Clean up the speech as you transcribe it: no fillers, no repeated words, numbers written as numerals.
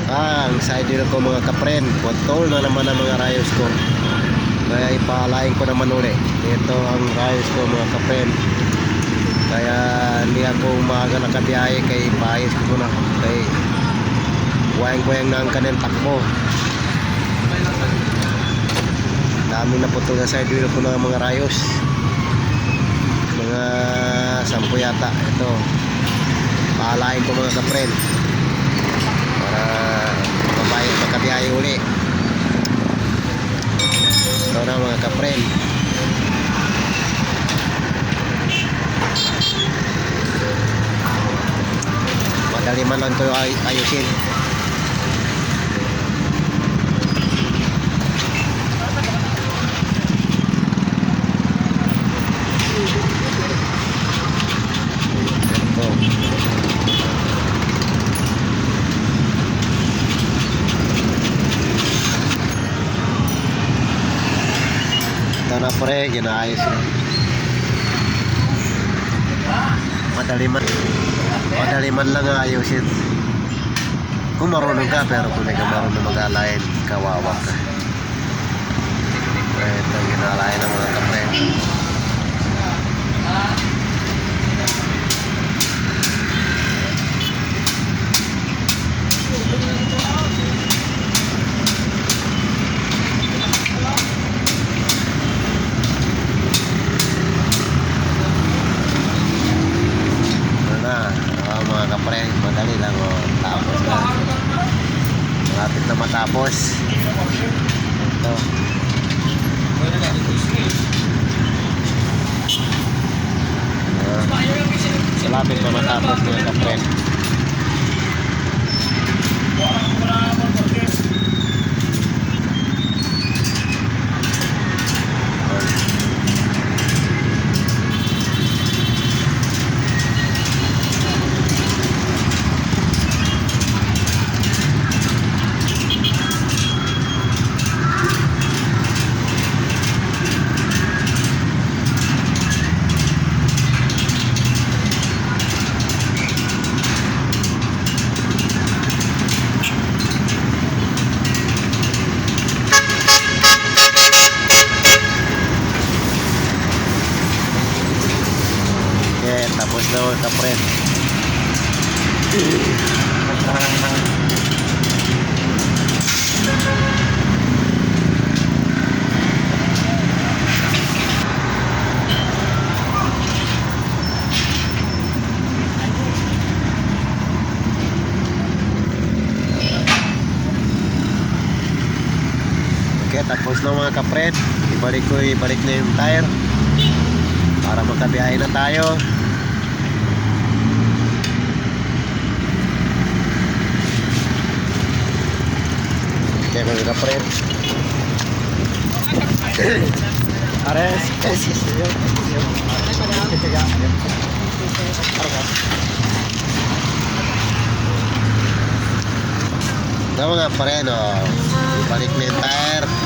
Ang side deal ko mga kapren, putol na naman ang mga rayos ko. Kaya ipalain ko naman uli. Ito ang rayos ko mga kapren. Kaya hindi ako umaga nakabiyahe kay paayos ko na. Kay wayang-wayang na ang kanil takbo. Daming naputol na side deal ko ng mga rayos. Mga 10 yata. Ito. Palain ko mga kapren. Para makabiyahe uli. Ito na mga kapren. Madali man lang ito ayusin. Ito na pre, ginaayos yun. Madali man lang ayusin. Kung marunong ka, pero kung hindi ka marunong mag-alayin, kawawa ka. Ito ang ginalayan ng mga kapre. Mga kapre, madali lang tapos na, malapit na matapos ito. Malapit na matapos mga kapre. Tapos na mga kapre. Okay, tapos na mga kapre. Ibalik na yung tire para makabiyahe na tayo. Okay mga kapre. Ares. Ito mga kapre, no? Balik na yung tire.